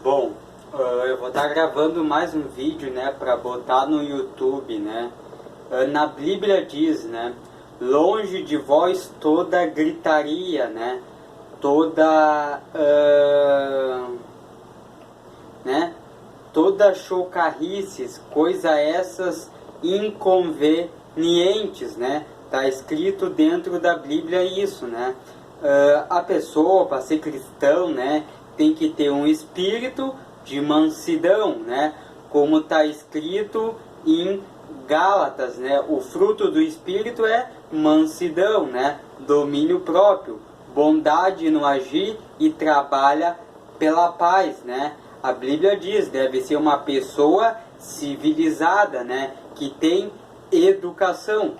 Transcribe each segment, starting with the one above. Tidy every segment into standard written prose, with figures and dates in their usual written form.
Bom, eu vou estar gravando mais um vídeo, né, para botar no YouTube, né. Na Bíblia diz, né, longe de vós toda gritaria, né, toda, né, toda chocarrices, coisa essas inconvenientes, né. Tá escrito dentro da Bíblia isso, né. A pessoa, para ser cristão, né, tem que ter um espírito de mansidão, né? Como está escrito em Gálatas, né? O fruto do espírito é mansidão, né? Domínio próprio, bondade no agir e trabalha pela paz, né? A Bíblia diz, deve ser uma pessoa civilizada, né? Que tem educação.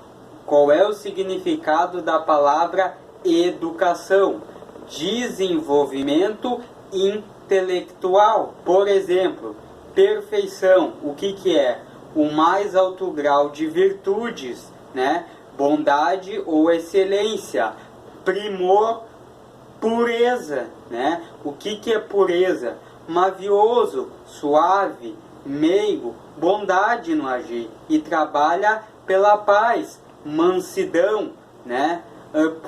Qual é o significado da palavra educação? Desenvolvimento intelectual. Por exemplo, perfeição. O que é? O mais alto grau de virtudes, né? Bondade ou excelência. Primor, pureza, né? O que é pureza? Mavioso, suave, meigo, bondade no agir e trabalha pela paz, mansidão, né?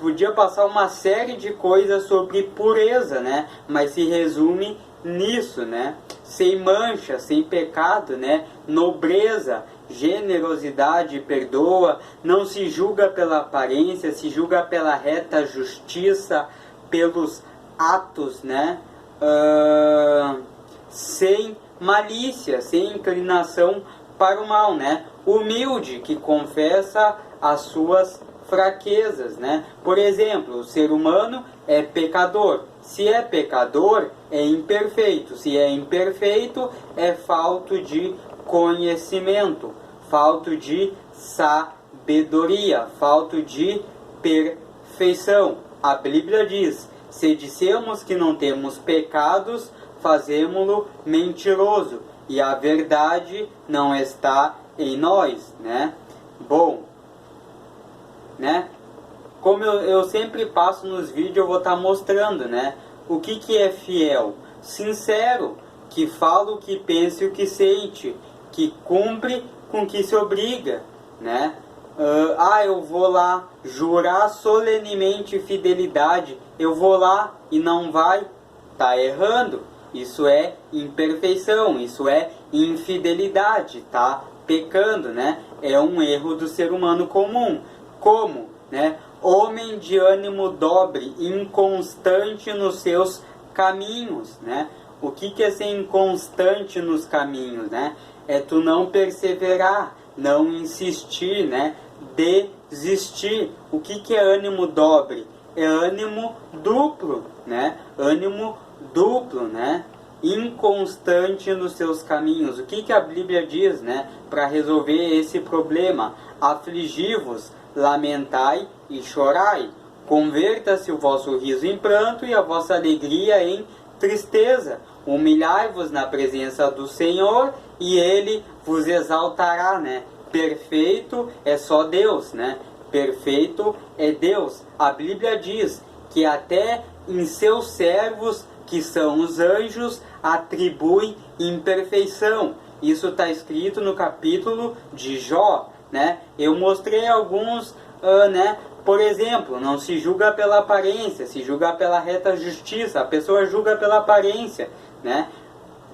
Podia passar uma série de coisas sobre pureza, né? Mas se resume nisso, né? Sem mancha, sem pecado, né? Nobreza, generosidade, perdoa, não se julga pela aparência, se julga pela reta justiça, pelos atos, né? Sem malícia, sem inclinação para o mal, né? Humilde, que confessa as suas fraquezas, né? Por exemplo, o ser humano é pecador. Se é pecador, é imperfeito. Se é imperfeito, é falto de conhecimento, falto de sabedoria, falto de perfeição. A Bíblia diz: se dissemos que não temos pecados, fazemo-lo mentiroso, e a verdade não está em nós, né? Bom, né? Como eu sempre passo nos vídeos, eu vou estar mostrando, né? O que é fiel? Sincero, que fala o que pensa e o que sente, que cumpre com o que se obriga, né? Eu vou lá jurar solenemente fidelidade, eu vou lá e não vai, tá errando. Isso é imperfeição, isso é infidelidade, tá pecando, né? É um erro do ser humano comum. Como, né? Homem de ânimo dobre, inconstante nos seus caminhos, né? O que é ser inconstante nos caminhos, né? É tu não perseverar, não insistir, né? Desistir. O que é ânimo dobre? É ânimo duplo, né? Ânimo duplo, né? Inconstante nos seus caminhos. O que a Bíblia diz, né? Para resolver esse problema: afligi-vos, lamentai e chorai. Converta-se o vosso riso em pranto e a vossa alegria em tristeza. Humilhai-vos na presença do Senhor e Ele vos exaltará, né? Perfeito é só Deus, né? Perfeito é Deus. A Bíblia diz que até em seus servos, que são os anjos, atribui imperfeição. Isso está escrito no capítulo de Jó, né? Eu mostrei alguns, né? Por exemplo, não se julga pela aparência, se julga pela reta justiça. A pessoa julga pela aparência, né?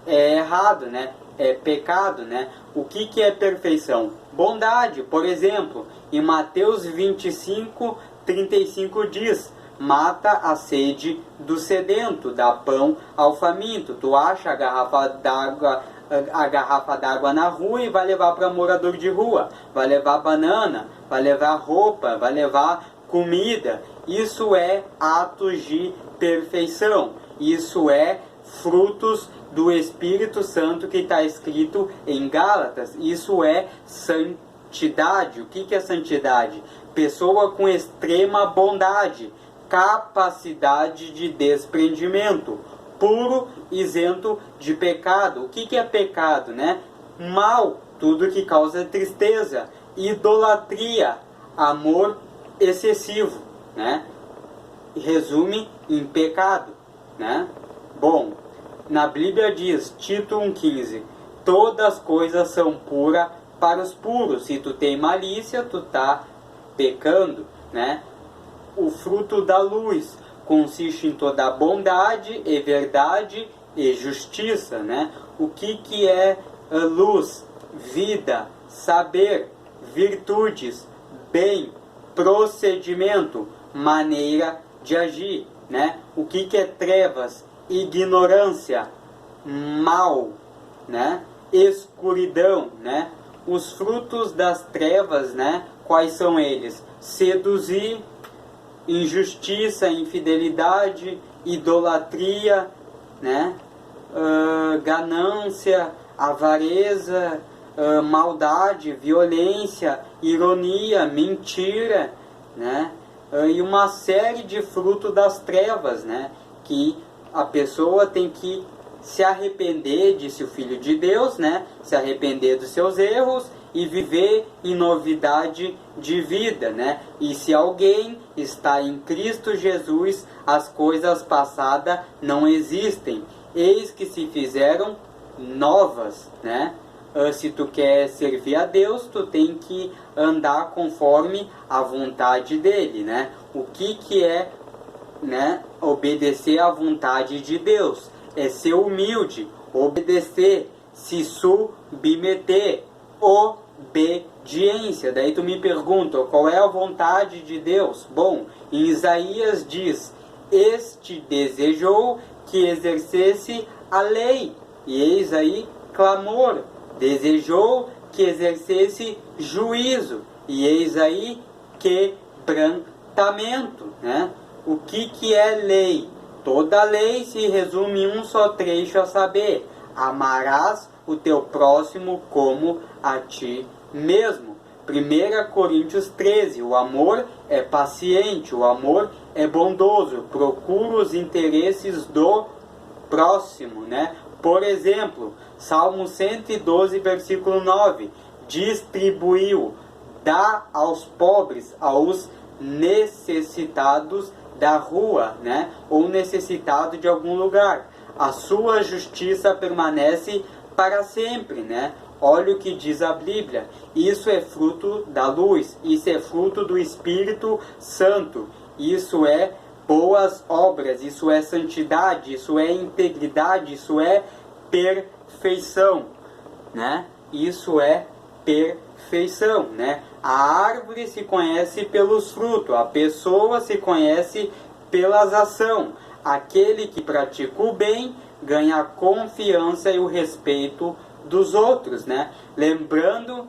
É errado, né? É pecado, né? O que é perfeição? Bondade. Por exemplo, em Mateus 25:35 diz: mata a sede do sedento, dá pão ao faminto. Tu acha a garrafa d'água na rua e vai levar para morador de rua. Vai levar banana, vai levar roupa, vai levar comida. Isso é atos de perfeição. Isso é frutos do Espírito Santo que está escrito em Gálatas. Isso é santidade. O que é santidade? Pessoa com extrema bondade, capacidade de desprendimento, puro, isento de pecado. O que é pecado, né? Mal, tudo que causa tristeza. Idolatria, amor excessivo, né? Resume em pecado, né? Bom, Na Bíblia diz, Tito 1,15, todas as coisas são puras para os puros. Se tu tem malícia, tu tá pecando, né? O fruto da luz consiste em toda a bondade e verdade e justiça, né? O que é luz? Vida, saber, virtudes, bem, procedimento, maneira de agir, né? O que é trevas? Ignorância, mal, né? Escuridão, né? Os frutos das trevas, né? Quais são eles? Seduzir, injustiça, infidelidade, idolatria, né? Ganância, avareza, maldade, violência, ironia, mentira, né? E uma série de frutos das trevas, né? Que a pessoa tem que se arrepender, disse o Filho de Deus, né? Se arrepender dos seus erros e viver em novidade de vida, né? E se alguém está em Cristo Jesus, as coisas passadas não existem, eis que se fizeram novas, né? Se tu quer servir a Deus, tu tem que andar conforme a vontade dele, né? O que é, né, obedecer à vontade de Deus? É ser humilde, obedecer, se submeter, obediência. Daí tu me pergunta, qual é a vontade de Deus? Bom, em Isaías diz, este desejou que exercesse a lei, e eis aí clamor, desejou que exercesse juízo, e eis aí quebrantamento, né? O que é lei? Toda lei se resume em um só trecho, a saber, amarás o teu próximo como a ti mesmo. 1 Coríntios 13, o amor é paciente, o amor é bondoso, procura os interesses do próximo, né? Por exemplo, Salmo 112, versículo 9, distribuiu, dá aos pobres, aos necessitados da rua, né? Ou necessitado de algum lugar. A sua justiça permanece para sempre, né? Olha o que diz a Bíblia. Isso é fruto da luz, isso é fruto do Espírito Santo, isso é boas obras, isso é santidade, isso é integridade, isso é perfeição, né? Isso é perfeição, né? A árvore se conhece pelos frutos, a pessoa se conhece pelas ações. Aquele que pratica o bem ganha a confiança e o respeito dos outros, né? Lembrando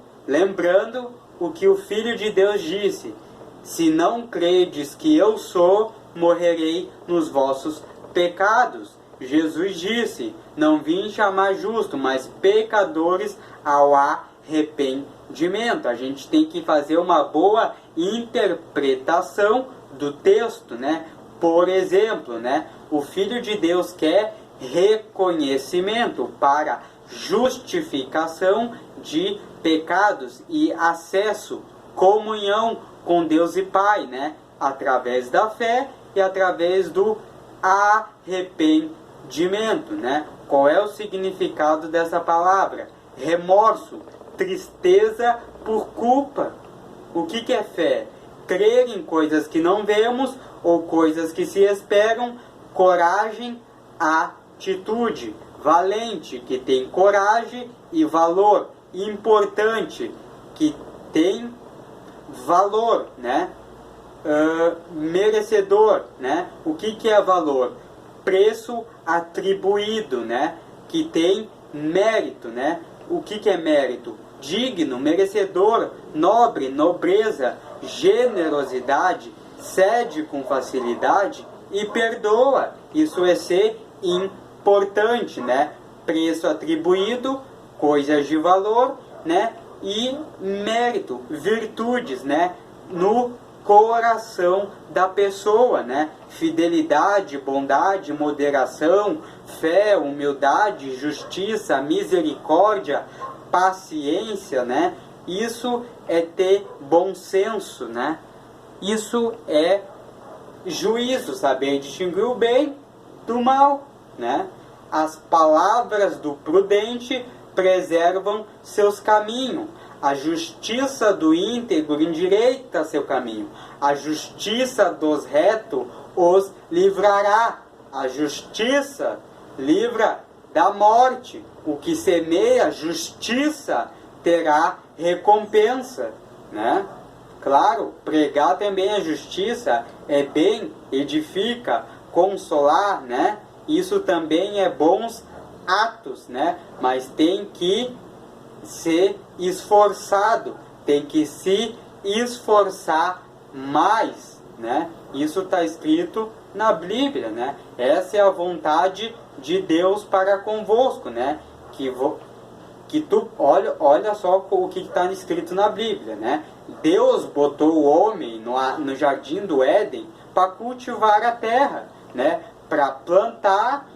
o que o Filho de Deus disse: se não credes que eu sou, morrerei nos vossos pecados. Jesus disse: não vim chamar justo, mas pecadores ao arrependimento. A gente tem que fazer uma boa interpretação do texto, né? Por exemplo, né? O Filho de Deus quer reconhecimento para justificação de pecados e acesso, comunhão com Deus e Pai, né? Através da fé e através do arrependimento, né? Qual é o significado dessa palavra? Remorso, tristeza por culpa. O que é fé? Crer em coisas que não vemos ou coisas que se esperam. Coragem, atitude. Valente, que tem coragem e valor. Importante, que tem valor, né? Merecedor, né? O que é valor? Preço atribuído, né? Que tem mérito, né? O que é mérito? Digno, merecedor, nobre, nobreza, generosidade, cede com facilidade e perdoa. Isso é ser importante, né? Preço atribuído, coisas de valor, né? E mérito, virtudes, né? No coração da pessoa, né? Fidelidade, bondade, moderação, fé, humildade, justiça, misericórdia, paciência, né? Isso é ter bom senso, né? Isso é juízo, saber distinguir o bem do mal, né? as palavras do prudente preservam seus caminhos. A justiça do íntegro endireita seu caminho. A justiça dos retos os livrará. A justiça livra da morte. O que semeia justiça terá recompensa, né? Claro, pregar também a justiça é bem, edifica, consolar, né? Isso também é bons atos, né? Mas tem que ser esforçado, tem que se esforçar mais, né? Isso está escrito na Bíblia, né? Essa é a vontade de Deus para convosco, né? Que tu olha só o que está escrito na Bíblia, né? Deus botou o homem no jardim do Éden para cultivar a terra, né? Para plantar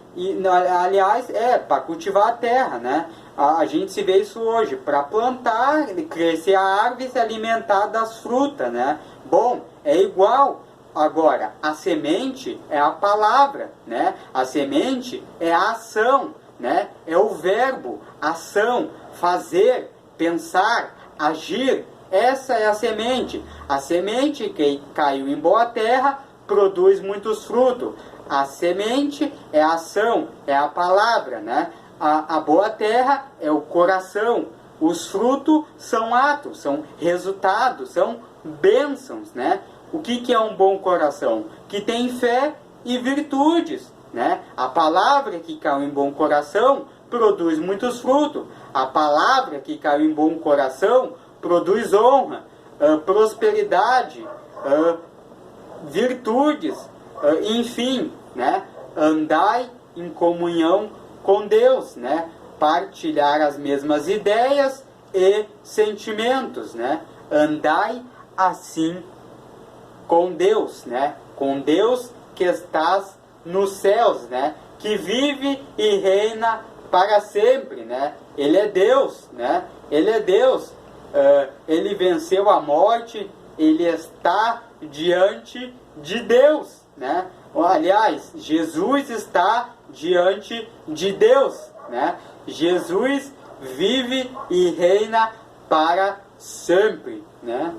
aliás, para cultivar a terra, né? A gente se vê isso hoje, para plantar, crescer a árvore e se alimentar das frutas, né? Bom, é igual. Agora, a semente é a palavra, né? A semente é a ação, né? É o verbo, ação, fazer, pensar, agir. Essa é a semente. A semente que caiu em boa terra produz muitos frutos. A semente é a ação, é a palavra, né? A boa terra é o coração. Os frutos são atos, são resultados, são bênçãos, né? O que é um bom coração? Que tem fé e virtudes, né? A palavra que caiu em bom coração produz muitos frutos. A palavra que caiu em bom coração produz honra, prosperidade, virtudes, enfim, né? Andai em comunhão com Deus, né? Partilhar as mesmas ideias e sentimentos, né? Andai assim com Deus, né? Com Deus que estás nos céus, né? Que vive e reina para sempre, né? Ele é Deus, né? Ele é Deus. Ele venceu a morte, ele está diante de Deus, né? Aliás, Jesus está diante de Deus, né? Jesus vive e reina para sempre, né?